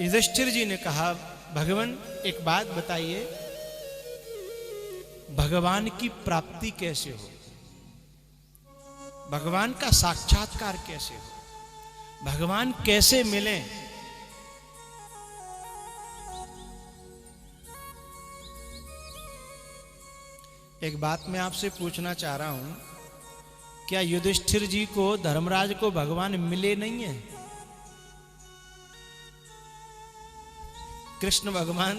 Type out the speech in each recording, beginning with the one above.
युधिष्ठिर जी ने कहा, भगवान एक बात बताइए, भगवान की प्राप्ति कैसे हो, भगवान का साक्षात्कार कैसे हो, भगवान कैसे मिले। एक बात मैं आपसे पूछना चाह रहा हूं, क्या युधिष्ठिर जी को, धर्मराज को भगवान मिले नहीं है? कृष्ण भगवान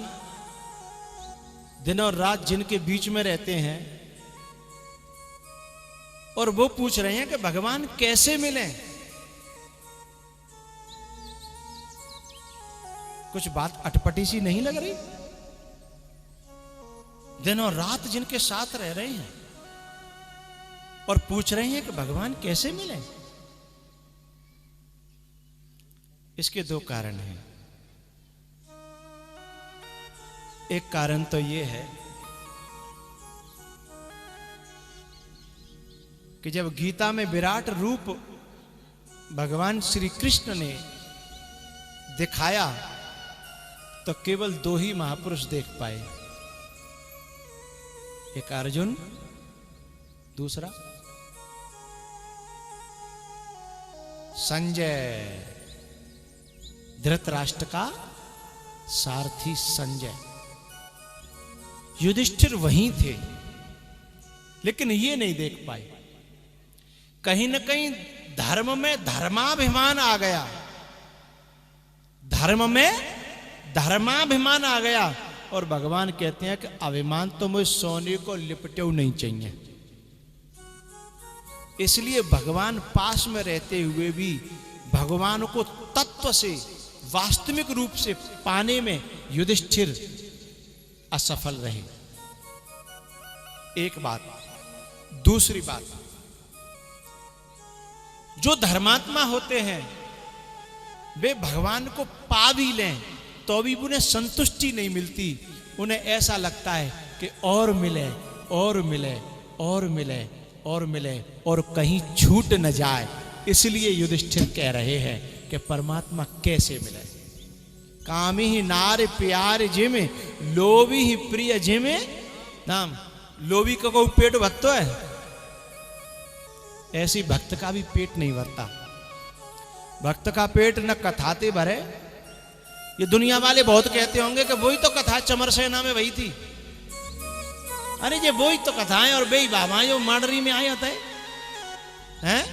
दिन और रात जिनके बीच में रहते हैं और वो पूछ रहे हैं कि भगवान कैसे मिले। कुछ बात अटपटी सी नहीं लग रही? दिन और रात जिनके साथ रह रहे हैं और पूछ रहे हैं कि भगवान कैसे मिले। इसके दो कारण हैं। एक कारण तो यह है कि जब गीता में विराट रूप भगवान श्री कृष्ण ने दिखाया तो केवल दो ही महापुरुष देख पाए, एक अर्जुन, दूसरा संजय, धृतराष्ट्र का सारथी संजय। युधिष्ठिर वहीं थे लेकिन ये नहीं देख पाए। कहीं न कहीं धर्म में धर्माभिमान आ गया, धर्म में धर्माभिमान आ गया और भगवान कहते हैं कि अभिमान तो मुझे सोने को लिपटे नहीं चाहिए। इसलिए भगवान पास में रहते हुए भी भगवान को तत्व से, वास्तविक रूप से पाने में युधिष्ठिर असफल रहे। एक बात। दूसरी बात, जो धर्मात्मा होते हैं वे भगवान को पा भी लें तो भी उन्हें संतुष्टि नहीं मिलती। उन्हें ऐसा लगता है कि और मिले और मिले और मिले और मिले और कहीं छूट न जाए। इसलिए युधिष्ठिर कह रहे हैं कि परमात्मा कैसे मिले। कामी ही नार प्यार जिमे, लोभी ही प्रिय जिमे नाम। लोभी का कोई पेट भरता है? ऐसी भक्त का भी पेट नहीं भरता। भक्त का पेट न कथाते भरे। ये दुनिया वाले बहुत कहते होंगे कि वही तो कथा चमर सेना में वही थी। अरे ये वही तो कथाएं और बेई बाबाएं जो माडरी में आए होते हैं।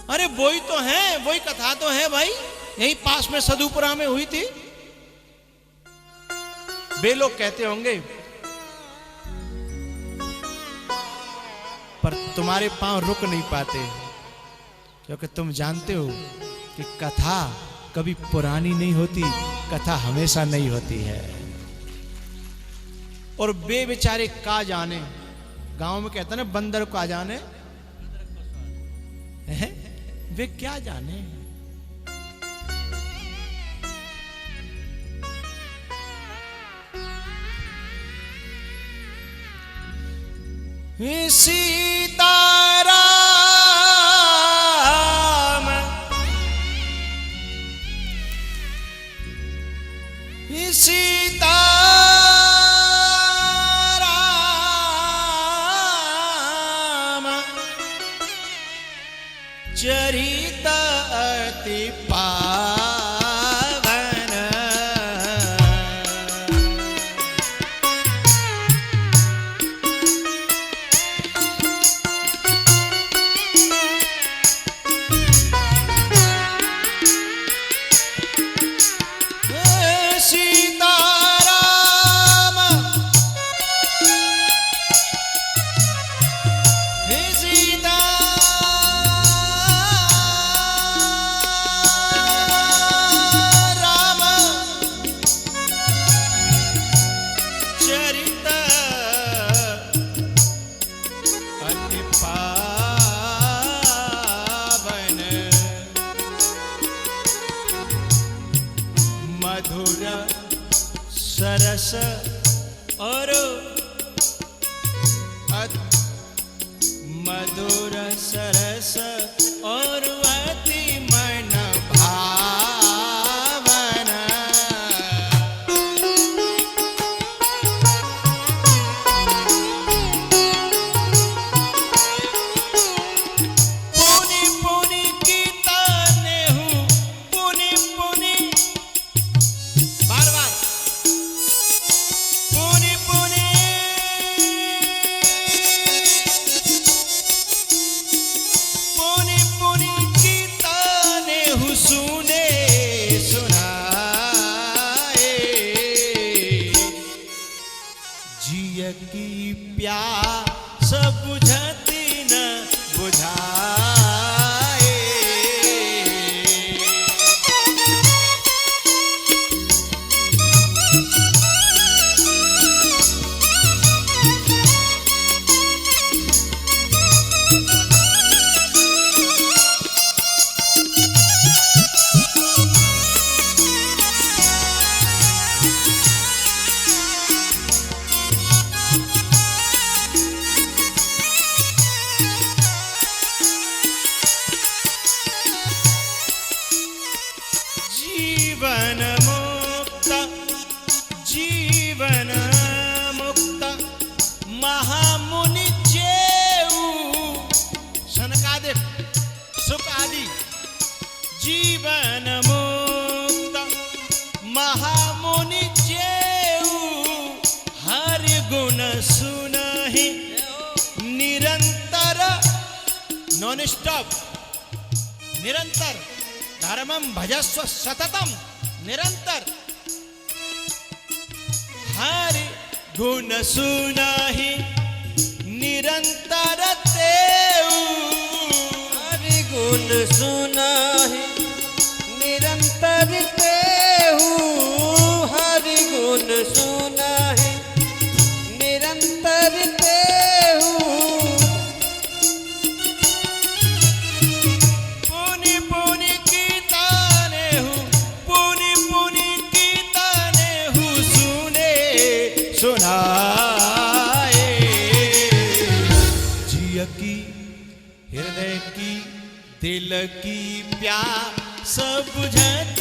अरे वही तो है, वही कथा तो है भाई, यही पास में सदुपुरा में हुई थी। वे लोग कहते होंगे, पर तुम्हारे पांव रुक नहीं पाते क्योंकि तुम जानते हो कि कथा कभी पुरानी नहीं होती, कथा हमेशा नहीं होती है। और वे बेचारे का जाने, गांव में कहते हैं ना बंदर का जाने, वे क्या जाने। सीताराम सीताराम चरित अति पावन। सरस और मधुर सरस और अति मन भावन। जीवन मुक्त, जीवन मुक्त महामुनि जेऊ सनकादिक सुख आदि। जीवन मुक्त महामुनि जेऊ हरि गुण सुनहि निरंतर, नॉन स्टॉप, निरंतर। धर्मम भजस्व सततम, निरंतर। हरि गुण सुनहि निरंतर तेऊ, हरि गुण सुनहि निरंतर तेहु, हरि गुण सुनहि निरंतर तेहु। पुनि पुनि कीर्तनेहु, पुनि पुनि कीर्तनेहु सुने सुनाए। जिय की हृदय की दिल की प्यास बुझत